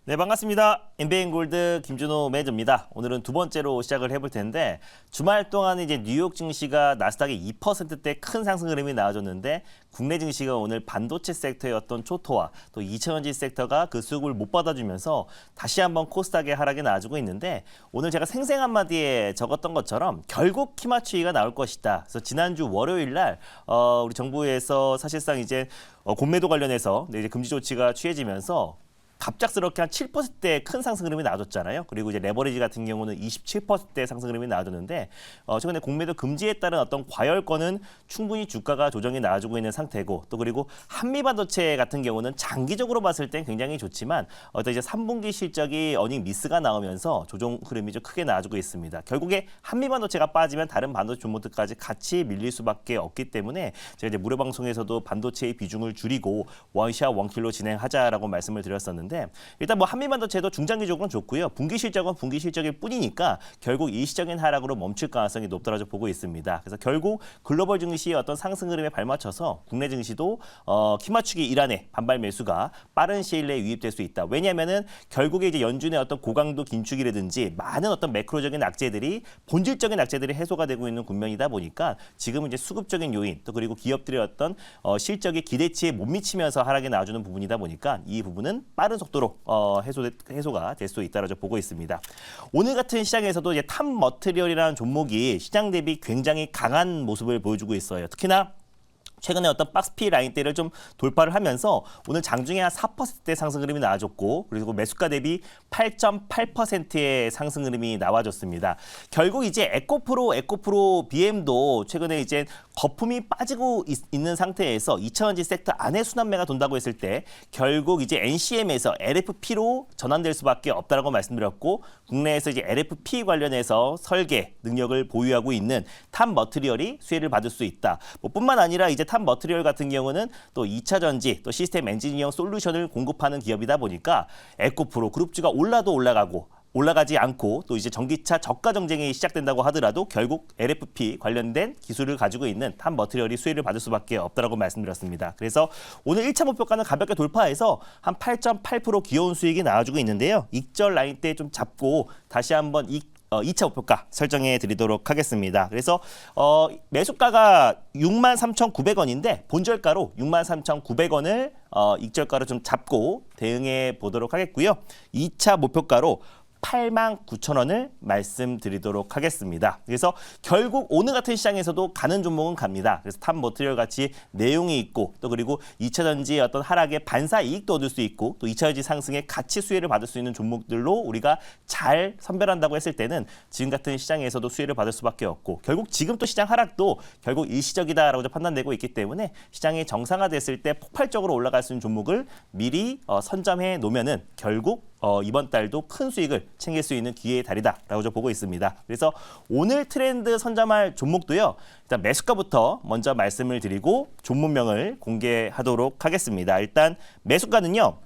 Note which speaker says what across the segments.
Speaker 1: 네, 반갑습니다. 인베인골드 김준호 매니저입니다. 오늘은 두 번째로 시작을 해볼 텐데 주말 동안 이제 뉴욕 증시가 나스닥이 2%대 큰 상승 흐름이 나와줬는데 국내 증시가 오늘 반도체 섹터의 어떤 초토화 또 2차전지 섹터가 그 수급을 못 받아주면서 다시 한번 코스닥의 하락이 나와주고 있는데 오늘 제가 생생 한마디에 적었던 것처럼 결국 키 맞추기가 나올 것이다. 그래서 지난주 월요일 날 우리 정부에서 사실상 이제 공매도 관련해서 이제 금지 조치가 취해지면서 갑작스럽게 한 7%대 큰 상승 흐름이 나와줬잖아요. 그리고 이제 레버리지 같은 경우는 27%대 상승 흐름이 나와줬는데 최근에 공매도 금지에 따른 어떤 과열권은 충분히 주가가 조정이 나와주고 있는 상태고 또 그리고 한미반도체 같은 경우는 장기적으로 봤을 땐 굉장히 좋지만 어떤 이제 3분기 실적이 어닝 미스가 나오면서 조정 흐름이 좀 크게 나와주고 있습니다. 결국에 한미반도체가 빠지면 다른 반도체 종목들까지 같이 밀릴 수밖에 없기 때문에 제가 이제 무료 방송에서도 반도체의 비중을 줄이고 원샷 원킬로 진행하자라고 말씀을 드렸었는데 일단 뭐 한미반도체도 중장기적으로는 좋고요. 분기 실적은 분기 실적일 뿐이니까 결국 일시적인 하락으로 멈출 가능성이 높다고 보고 있습니다. 그래서 결국 글로벌 증시의 어떤 상승 흐름에 발맞춰서 국내 증시도 키 맞추기 일환의 반발 매수가 빠른 시일 내에 유입될 수 있다. 왜냐하면은 결국에 이제 연준의 어떤 고강도 긴축이라든지 많은 어떤 매크로적인 악재들이 본질적인 악재들이 해소가 되고 있는 국면이다 보니까 지금 이제 수급적인 요인 또 그리고 기업들의 어떤 실적이 기대치에 못 미치면서 하락이 나와주는 부분이다 보니까 이 부분은 빠른 속도로 해소가 될 수 있다고 보고 있습니다. 오늘 같은 시장에서도 이제 탑 머티리얼이라는 종목이 시장 대비 굉장히 강한 모습을 보여주고 있어요. 특히나 최근에 어떤 박스피 라인대를 좀 돌파를 하면서 오늘 장중에 한 4%대 상승 흐름이 나와줬고 그리고 매수가 대비 8.8%의 상승 흐름이 나와줬습니다. 결국 이제 에코프로 BM도 최근에 이제 거품이 빠지고 있는 상태에서 2차전지 섹터 안에 순환매가 돈다고 했을 때 결국 이제 NCM에서 LFP로 전환될 수밖에 없다라고 말씀드렸고 국내에서 이제 LFP 관련해서 설계 능력을 보유하고 있는 탑 머티리얼이 수혜를 받을 수 있다. 뿐만 아니라 이제 탑 머티리얼 같은 경우는 또 2차 전지, 또 시스템 엔지니어 솔루션을 공급하는 기업이다 보니까 에코프로 그룹주가 올라도 올라가지 않고 또 이제 전기차 저가 경쟁이 시작된다고 하더라도 결국 LFP 관련된 기술을 가지고 있는 탑 머티리얼이 수혜를 받을 수밖에 없다라고 말씀드렸습니다. 그래서 오늘 1차 목표가는 가볍게 돌파해서 한 8.8% 귀여운 수익이 나와주고 있는데요. 익절 라인 때 좀 잡고 다시 한번 2차 목표가 설정해 드리도록 하겠습니다. 그래서 매수가가 63,900원인데 본절가로 63,900원을 익절가로 좀 잡고 대응해 보도록 하겠고요. 2차 목표가로 89,000원을 말씀드리도록 하겠습니다. 그래서 결국 오늘 같은 시장에서도 가는 종목은 갑니다. 그래서 탑 머티리얼 같이 내용이 있고 또 그리고 2차 전지의 어떤 하락에 반사 이익도 얻을 수 있고 또 2차 전지 상승에 같이 수혜를 받을 수 있는 종목들로 우리가 잘 선별한다고 했을 때는 지금 같은 시장에서도 수혜를 받을 수밖에 없고 결국 지금 또 시장 하락도 결국 일시적이다라고 판단되고 있기 때문에 시장이 정상화됐을 때 폭발적으로 올라갈 수 있는 종목을 미리 선점해 놓으면은 결국 이번 달도 큰 수익을 챙길 수 있는 기회의 달이다라고 보고 있습니다. 그래서 오늘 트렌드 선점할 종목도요. 일단 매수가부터 먼저 말씀을 드리고 종목명을 공개하도록 하겠습니다. 일단 매수가는요.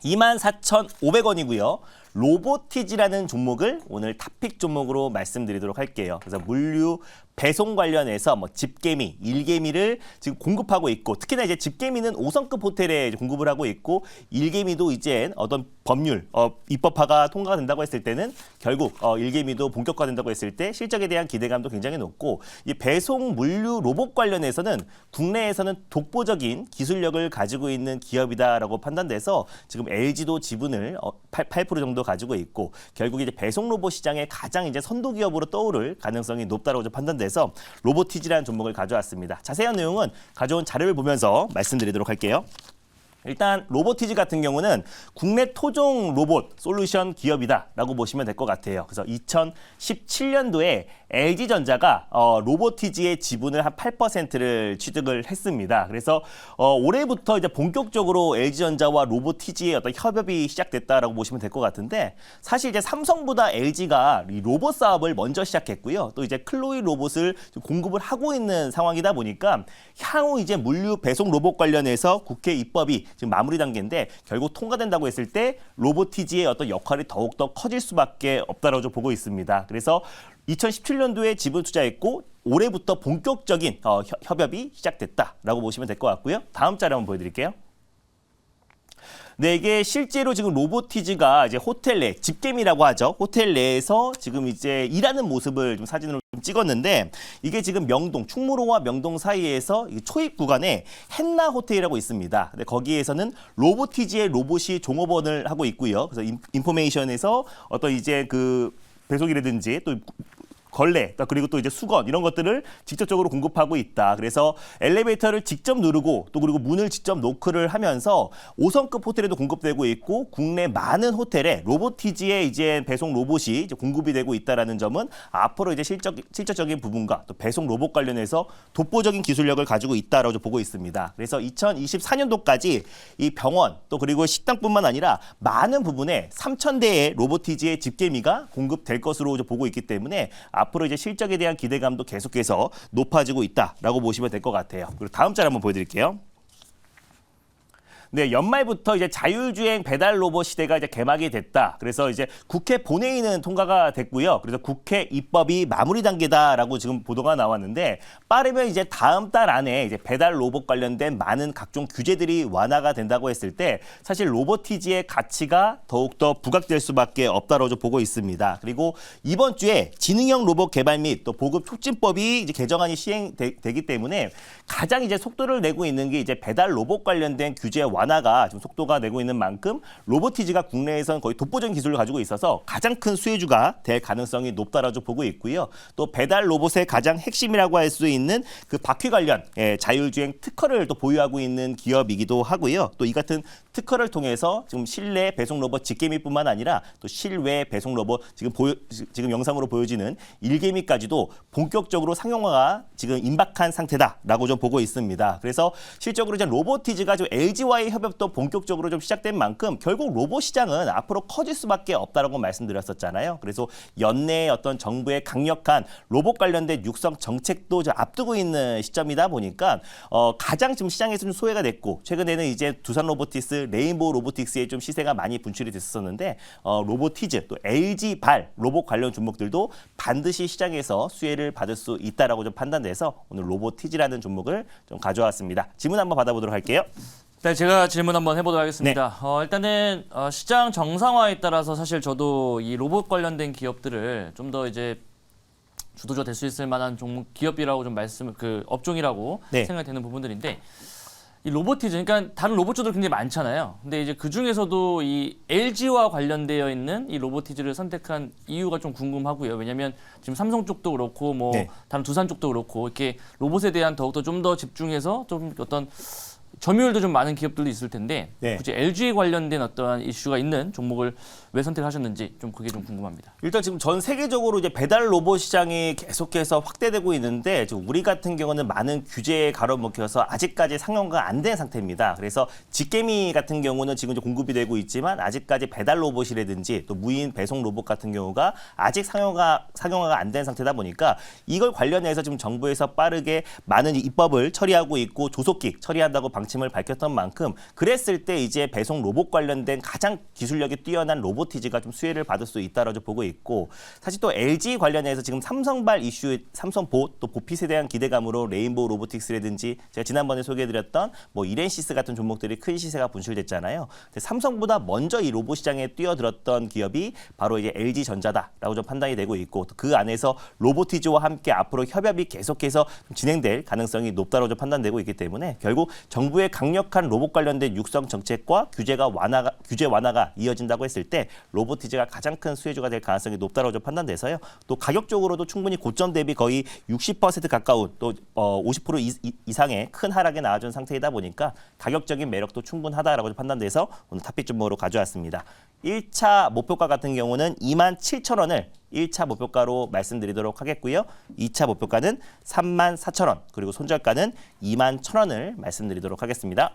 Speaker 1: 24,500원이고요. 로보티지라는 종목을 오늘 탑픽 종목으로 말씀드리도록 할게요. 그래서 물류 배송 관련해서 뭐 집게미, 일개미를 지금 공급하고 있고 특히나 이제 집게미는 5성급 호텔에 공급을 하고 있고 일개미도 이제 어떤 법률, 입법화가 통과가 된다고 했을 때는 결국 일개미도 본격화된다고 했을 때 실적에 대한 기대감도 굉장히 높고 이 배송 물류 로봇 관련해서는 국내에서는 독보적인 기술력을 가지고 있는 기업이다라고 판단돼서 지금 LG도 지분을 8% 정도 가지고 있고 결국 이제 배송 로봇 시장의 가장 이제 선도 기업으로 떠오를 가능성이 높다라고 판단돼서 로보티지라는 종목을 가져왔습니다. 자세한 내용은 가져온 자료를 보면서 말씀드리도록 할게요. 일단 로보티지 같은 경우는 국내 토종 로봇 솔루션 기업이다라고 보시면 될 것 같아요. 그래서 2017년도에 LG전자가 로보티지의 지분을 한 8%를 취득을 했습니다. 그래서 올해부터 이제 본격적으로 LG전자와 로보티지의 어떤 협업이 시작됐다라고 보시면 될 것 같은데 사실 이제 삼성보다 LG가 이 로봇 사업을 먼저 시작했고요. 또 이제 클로이 로봇을 공급을 하고 있는 상황이다 보니까 향후 이제 물류 배송 로봇 관련해서 국회 입법이 지금 마무리 단계인데 결국 통과된다고 했을 때 로보티지의 어떤 역할이 더욱더 커질 수밖에 없다라고 보고 있습니다. 그래서 2017년도에 지분 투자했고 올해부터 본격적인 협업이 시작됐다라고 보시면 될 것 같고요. 다음 자료 한번 보여드릴게요. 네, 이게 실제로 지금 로보티즈가 이제 호텔 내, 집게임이라고 하죠. 호텔 내에서 지금 이제 일하는 모습을 좀 사진으로 좀 찍었는데 이게 지금 명동, 충무로와 명동 사이에서 초입 구간에 헨나 호텔이라고 있습니다. 근데 거기에서는 로보티즈의 로봇이 종업원을 하고 있고요. 그래서 인포메이션에서 어떤 이제 그 배송이라든지 또 걸레, 그리고 또 이제 수건 이런 것들을 직접적으로 공급하고 있다. 그래서 엘리베이터를 직접 누르고 또 그리고 문을 직접 노크를 하면서 5성급 호텔에도 공급되고 있고 국내 많은 호텔에 로보티즈의 이제 배송 로봇이 이제 공급이 되고 있다라는 점은 앞으로 이제 실질적인 부분과 또 배송 로봇 관련해서 독보적인 기술력을 가지고 있다라고 보고 있습니다. 그래서 2024년도까지 이 병원 또 그리고 식당뿐만 아니라 많은 부분에 3,000대의 로보티즈의 집게미가 공급될 것으로 보고 있기 때문에 앞으로 이제 실적에 대한 기대감도 계속해서 높아지고 있다라고 보시면 될 것 같아요. 그리고 다음 짤 한번 보여드릴게요. 네, 연말부터 이제 자율주행 배달 로봇 시대가 이제 개막이 됐다. 그래서 이제 국회 본회의는 통과가 됐고요. 그래서 국회 입법이 마무리 단계다라고 지금 보도가 나왔는데 빠르면 이제 다음 달 안에 이제 배달 로봇 관련된 많은 각종 규제들이 완화가 된다고 했을 때 사실 로보티즈의 가치가 더욱더 부각될 수밖에 없다고 보고 있습니다. 그리고 이번 주에 지능형 로봇 개발 및 또 보급 촉진법이 이제 개정안이 시행되기 때문에 가장 이제 속도를 내고 있는 게 이제 배달 로봇 관련된 규제 완화가 지금 속도가 내고 있는 만큼 로보티즈가 국내에서는 거의 독보적인 기술을 가지고 있어서 가장 큰 수혜주가 될 가능성이 높다라고 보고 있고요. 또 배달 로봇의 가장 핵심이라고 할 수 있는 그 바퀴 관련 자율주행 특허를 또 보유하고 있는 기업이기도 하고요. 또 이 같은 특허를 통해서 지금 실내 배송 로봇 직개미뿐만 아니라 또 실외 배송 로봇 지금 영상으로 보여지는 일개미까지도 본격적으로 상용화가 지금 임박한 상태다라고 좀 보고 있습니다. 그래서 실적으로 이제 로보티즈가 좀 LG와의 협업도 본격적으로 좀 시작된 만큼 결국 로봇 시장은 앞으로 커질 수밖에 없다라고 말씀드렸었잖아요. 그래서 연내에 어떤 정부의 강력한 로봇 관련된 육성 정책도 좀 앞두고 있는 시점이다 보니까 가장 지금 시장에서 좀 소외가 됐고 최근에는 이제 두산 로보티스, 레인보우 로보틱스의 좀 시세가 많이 분출이 됐었는데 로보티즈 또 LG발 로봇 관련 종목들도 반드시 시장에서 수혜를 받을 수 있다라고 좀 판단돼서 오늘 로보티즈라는 종목을 좀 가져왔습니다. 질문 한번 받아보도록 할게요.
Speaker 2: 네, 제가 질문 한번 해보도록 하겠습니다.
Speaker 1: 네.
Speaker 2: 일단은 시장 정상화에 따라서 사실 저도 이 로봇 관련된 기업들을 좀 더 이제 주도주가 될 수 있을 만한 종목 기업이라고 좀 업종이라고
Speaker 1: 네.
Speaker 2: 생각이 되는 부분들인데 이 로보티즈, 그러니까 다른 로봇주들 굉장히 많잖아요. 근데 이제 그 중에서도 이 LG와 관련되어 있는 이 로보티즈를 선택한 이유가 좀 궁금하고요. 왜냐하면 지금 삼성 쪽도 그렇고 뭐
Speaker 1: 네.
Speaker 2: 다른 두산 쪽도 그렇고 이렇게 로봇에 대한 더욱더 좀 더 집중해서 좀 어떤 점유율도 좀 많은 기업들도 있을 텐데
Speaker 1: 네.
Speaker 2: 굳이 LG에 관련된 어떠한 이슈가 있는 종목을 왜 선택하셨는지 좀 그게 좀 궁금합니다.
Speaker 1: 일단 지금 전 세계적으로 이제 배달 로봇 시장이 계속해서 확대되고 있는데 지금 우리 같은 경우는 많은 규제에 가로막혀서 아직까지 상용화가 안 된 상태입니다. 그래서 직개미 같은 경우는 지금 이제 공급이 되고 있지만 아직까지 배달 로봇이라든지 또 무인 배송 로봇 같은 경우가 아직 상용화가 안 된 상태다 보니까 이걸 관련해서 지금 정부에서 빠르게 많은 입법을 처리하고 있고 조속히 처리한다고 방침을 밝혔던 만큼 그랬을 때 이제 배송 로봇 관련된 가장 기술력이 뛰어난 로보티즈가 좀 수혜를 받을 수 있다라고 보고 있고 사실 또 LG 관련해서 지금 삼성발 이슈, 삼성보 또 보핏에 대한 기대감으로 레인보우 로보틱스라든지 제가 지난번에 소개해드렸던 뭐 이렌시스 같은 종목들이 큰 시세가 분출됐잖아요. 근데 삼성보다 먼저 이 로봇 시장에 뛰어들었던 기업이 바로 이제 LG전자다라고 좀 판단이 되고 있고 또 그 안에서 로보티즈와 함께 앞으로 협업이 계속해서 진행될 가능성이 높다고 좀 판단되고 있기 때문에 결국 정부의 강력한 로봇 관련된 육성 정책과 규제 완화가 이어진다고 했을 때 로보티즈가 가장 큰 수혜주가 될 가능성이 높다고 좀 판단돼서요. 또 가격적으로도 충분히 고점 대비 거의 60% 가까운 또 50% 이상의 큰 하락에 나와준 상태이다 보니까 가격적인 매력도 충분하다라고 판단돼서 오늘 탑픽 종목으로 가져왔습니다. 1차 목표가 같은 경우는 27,000원을 1차 목표가로 말씀드리도록 하겠고요. 2차 목표가는 34,000원 그리고 손절가는 21,000원을 말씀드리도록 하겠습니다.